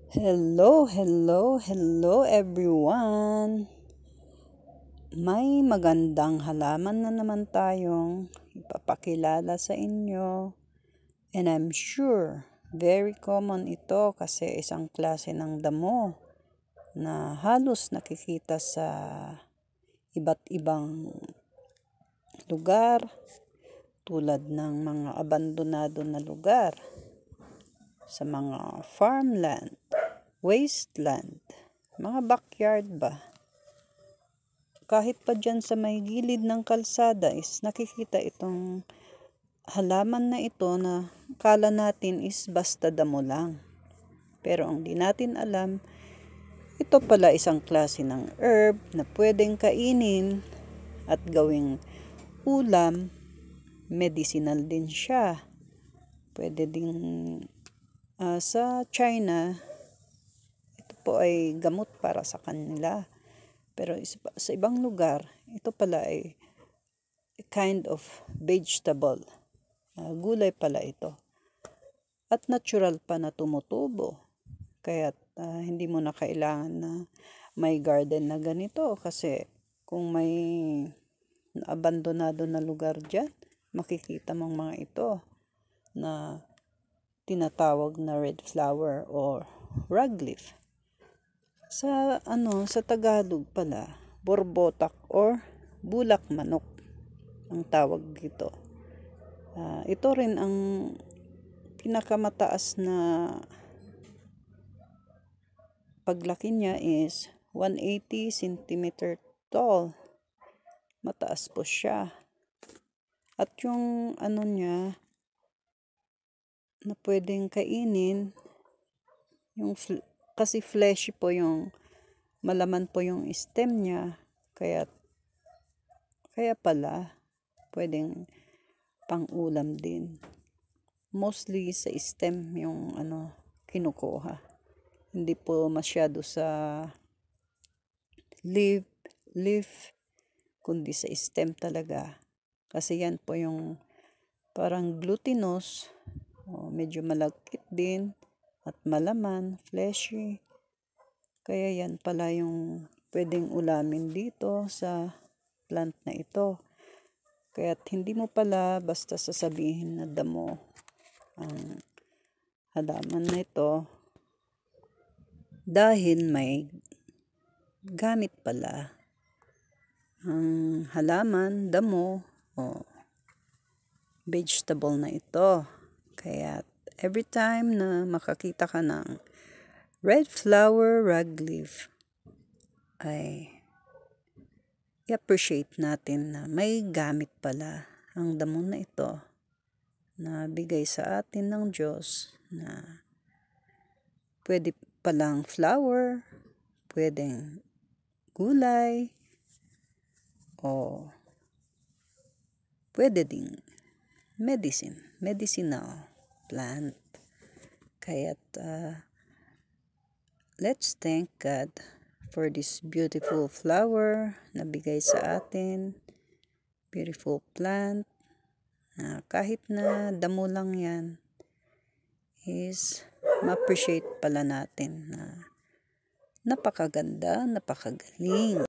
Hello everyone! May magandang halaman na naman tayong ipapakilala sa inyo. And I'm sure very common ito kasi isang klase ng damo na halos nakikita sa iba't ibang lugar tulad ng mga abandonado na lugar, sa mga farmland, wasteland, mga backyard ba. Kahit pa dyan sa may gilid ng kalsada is nakikita itong halaman na ito na kala natin is basta damo lang. Pero ang di natin alam, ito pala isang klase ng herb na pwedeng kainin at gawing ulam. Medicinal din siya. Pwede din sa China, ito po ay gamot para sa kanila. Pero sa ibang lugar, ito pala ay a kind of vegetable. Gulay pala ito. At natural pa na tumutubo. Kaya hindi mo na kailangan na may garden na ganito. Kasi kung may abandonado na lugar dyan, makikita mong mga ito na tinatawag na red flower or ragleaf. Sa Tagalog pala, borbotak or bulak manok ang tawag dito. Ito rin ang pinakamataas na paglaki niya is 180 cm tall. Mataas po siya. At yung niya na pwedeng kainin, kasi fleshy po yung, malaman po yung stem niya, kaya pala pwedeng pang-ulam din. Mostly sa stem yung kinukuha. Hindi po masyado sa leaf, kundi sa stem talaga. Kasi yan po yung parang glutinous, medyo malagkit din at malaman, fleshy. Kaya yan pala yung pwedeng ulamin dito sa plant na ito. Kaya hindi mo pala basta sasabihin na damo ang halaman na ito, dahil may gamit pala ang halaman, damo o vegetable na ito. Kaya every time na makakita ka ng red flower ragleaf, ay i-appreciate natin na may gamit pala ang damo na ito na bigay sa atin ng Diyos, na pwede palang flower, pwedeng gulay, o pwede ding medicinal plant. Kaya let's thank God for this beautiful flower na bigay sa atin, beautiful plant, kahit na damo lang yan, is ma-appreciate pala natin na napakaganda, napakagaling.